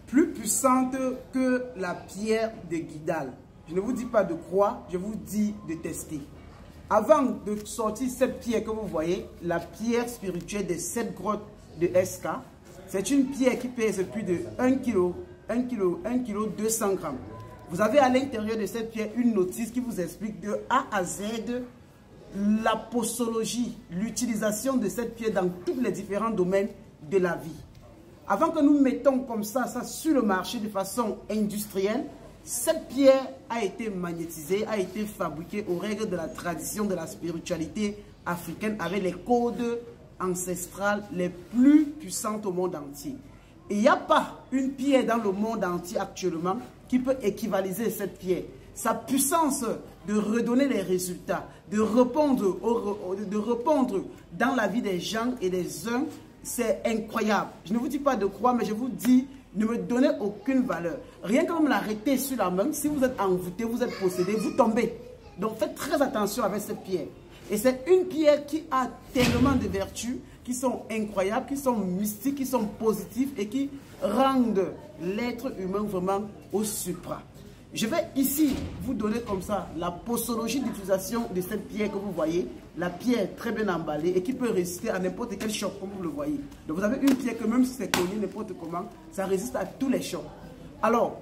Plus puissante que la pierre de Guidal. Je ne vous dis pas de croire, je vous dis de tester. Avant de sortir cette pierre que vous voyez, la pierre spirituelle des 7 grottes de SK, c'est une pierre qui pèse plus de 1 kg 200 grammes. Vous avez à l'intérieur de cette pierre une notice qui vous explique de A à Z la posologie, l'utilisation de cette pierre dans tous les différents domaines de la vie. Avant que nous mettons comme ça sur le marché de façon industrielle, cette pierre a été magnétisée, a été fabriquée aux règles de la tradition de la spiritualité africaine avec les codes ancestrales les plus puissantes au monde entier. Et il n'y a pas une pierre dans le monde entier actuellement qui peut équivaliser cette pierre. Sa puissance de redonner les résultats, de répondre dans la vie des gens et des uns, c'est incroyable. Je ne vous dis pas de croire, mais je vous dis, ne me donnez aucune valeur. Rien que vous me l'arrêtez sur la main, si vous êtes envoûté, vous êtes possédé, vous tombez. Donc faites très attention avec cette pierre. Et c'est une pierre qui a tellement de vertus, qui sont incroyables, qui sont mystiques, qui sont positives et qui rendent l'être humain vraiment au supra. Je vais ici vous donner comme ça la posologie d'utilisation de cette pierre que vous voyez. La pierre très bien emballée et qui peut résister à n'importe quel choc comme vous le voyez. Donc vous avez une pierre que même si c'est cogné n'importe comment, ça résiste à tous les chocs. Alors,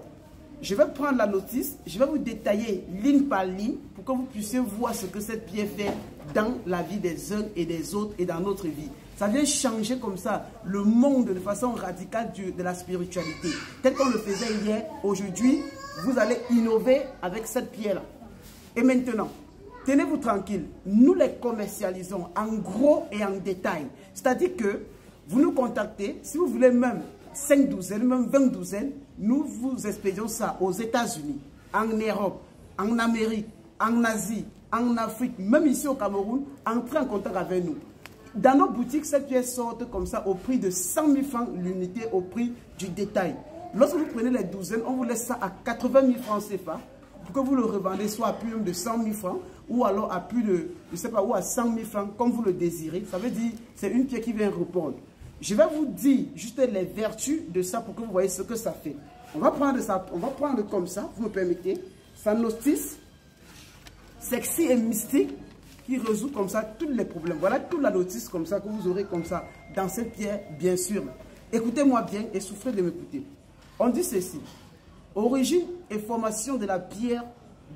je vais prendre la notice, je vais vous détailler ligne par ligne pour que vous puissiez voir ce que cette pierre fait dans la vie des uns et des autres et dans notre vie. Ça vient changer comme ça le monde de façon radicale de la spiritualité. Tel qu'on le faisait hier, aujourd'hui, vous allez innover avec cette pierre-là. Et maintenant, tenez-vous tranquille, nous les commercialisons en gros et en détail. C'est-à-dire que vous nous contactez, si vous voulez même 5 douzaines, même 20 douzaines, nous vous expédions ça aux États-Unis, en Europe, en Amérique, en Asie, en Afrique, même ici au Cameroun, entrez en contact avec nous. Dans nos boutiques, cette pièce sort comme ça au prix de 100 000 francs l'unité, au prix du détail. Lorsque vous prenez les douzaines, on vous laisse ça à 80 000 francs CFA pour que vous le revendez soit à plus de 100 000 francs ou alors à plus de, je sais pas, ou à 100 000 francs comme vous le désirez. Ça veut dire c'est une pierre qui vient répondre. Je vais vous dire juste les vertus de ça pour que vous voyez ce que ça fait. On va prendre ça, on va prendre comme ça, vous me permettez, sa notice, sexy et mystique, qui résout comme ça tous les problèmes. Voilà toute la notice comme ça que vous aurez comme ça dans cette pierre, bien sûr. Écoutez-moi bien et souffrez de m'écouter. On dit ceci. Origine et formation de la pierre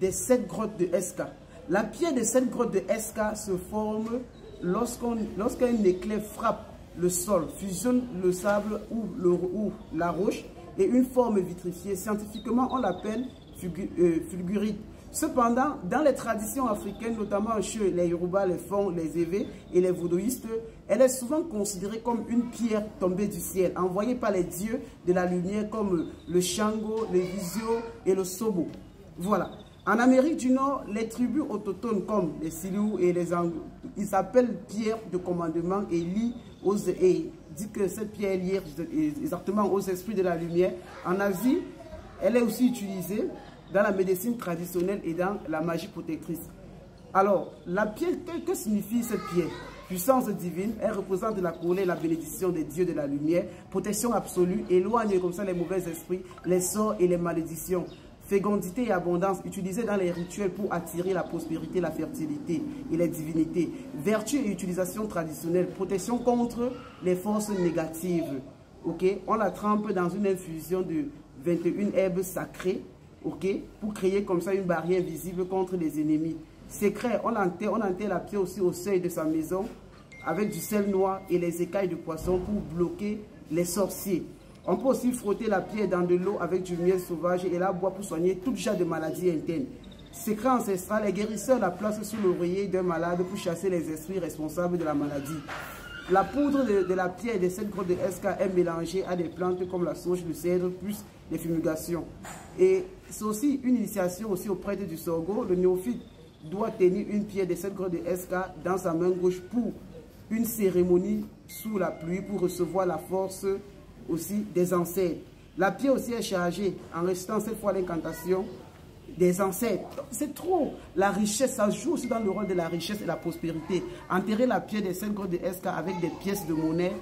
des 7 grottes de SK. La pierre des 7 grottes de SK se forme lorsqu'un éclair frappe le sol, fusionne le sable ou la roche et une forme vitrifiée. Scientifiquement, on l'appelle fulgurite. Cependant, dans les traditions africaines, notamment chez les Yoruba, les Fon, les Évé et les vaudouistes, elle est souvent considérée comme une pierre tombée du ciel, envoyée par les dieux de la lumière comme le Shango, le Visio et le Sobo. Voilà. En Amérique du Nord, les tribus autochtones comme les Silou et les Anglo, ils s'appellent pierre de commandement et dit que cette pierre est liée exactement aux esprits de la lumière. En Asie, elle est aussi utilisée dans la médecine traditionnelle et dans la magie protectrice. Alors, la pierre, que signifie cette pierre? Puissance divine, elle représente la couronne et la bénédiction des dieux de la lumière, protection absolue, éloigne comme ça les mauvais esprits, les sorts et les malédictions. Fécondité et abondance, utilisée dans les rituels pour attirer la prospérité, la fertilité et les divinités. Vertu et utilisation traditionnelle, protection contre les forces négatives. Okay? On la trempe dans une infusion de 21 herbes sacrées. Okay, pour créer comme ça une barrière visible contre les ennemis. Secret, on enterre la pierre aussi au seuil de sa maison avec du sel noir et les écailles de poisson pour bloquer les sorciers. On peut aussi frotter la pierre dans de l'eau avec du miel sauvage et la boire pour soigner tout genre de maladies internes. Secret ancestral, les guérisseurs la placent sous l'oreiller d'un malade pour chasser les esprits responsables de la maladie. La poudre de la pierre des 7 grottes de SK est mélangée à des plantes comme la sauge, le cèdre, plus les fumigations. Et c'est aussi une initiation aussi au prêtre du Sorgho. Le néophyte doit tenir une pierre des 7 grottes de SK dans sa main gauche pour une cérémonie sous la pluie pour recevoir la force aussi des ancêtres. La pierre aussi est chargée en restant cette fois l'incantation des ancêtres. C'est trop. La richesse, ça joue aussi dans le rôle de la richesse et la prospérité. Enterrer la pierre des 7 grottes de SK avec des pièces de monnaie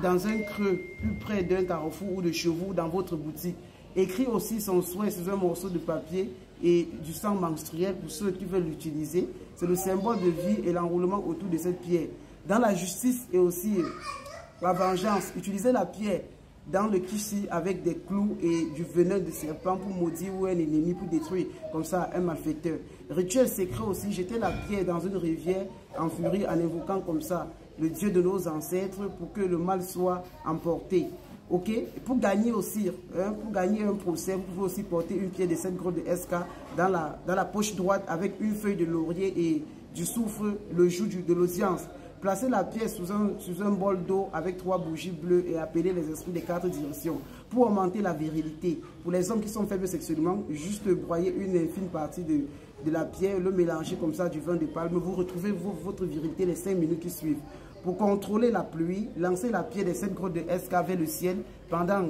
dans un creux, plus près d'un carrefour ou de chevaux dans votre boutique. Écrit aussi son souhait sur un morceau de papier et du sang menstruel pour ceux qui veulent l'utiliser. C'est le symbole de vie et l'enroulement autour de cette pierre. Dans la justice et aussi la vengeance, utilisez la pierre dans le kishi avec des clous et du venin de serpent pour maudire ou un ennemi, pour détruire comme ça un malfaiteur. Rituel secret aussi, jeter la pierre dans une rivière en furie en invoquant comme ça le Dieu de nos ancêtres pour que le mal soit emporté. Ok, pour gagner aussi, pour gagner un procès, vous pouvez aussi porter une pierre de 7 gros de SK dans la poche droite avec une feuille de laurier et du soufre le jour de l'audience. Placez la pierre sous un bol d'eau avec 3 bougies bleues et appelez les esprits des 4 directions pour augmenter la virilité. Pour les hommes qui sont faibles sexuellement, juste broyer une infime partie de la pierre, le mélanger comme ça du vin de palme, vous retrouvez votre virilité les 5 minutes qui suivent. Pour contrôler la pluie, lancez la pierre des 7 grottes de SK vers le ciel pendant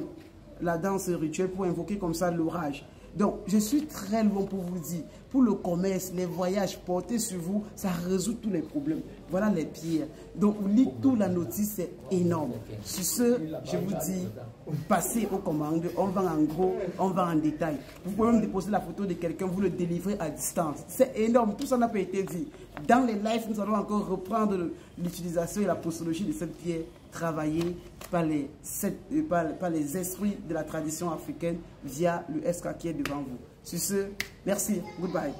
la danse rituelle pour invoquer comme ça l'orage. Donc, je suis très loin pour vous dire, pour le commerce, les voyages, portés sur vous, ça résout tous les problèmes. Voilà les pierres. Donc, lisez toute la notice, c'est énorme. Sur ce, je vous dis, passez aux commandes, on vend en gros, on vend en détail. Vous pouvez même déposer la photo de quelqu'un, vous le délivrez à distance. C'est énorme, tout ça n'a pas été dit. Dans les lives, nous allons encore reprendre l'utilisation et la postologie de cette pierre travaillée par les esprits de la tradition africaine via le SK qui est devant vous. Sur ce, merci, goodbye.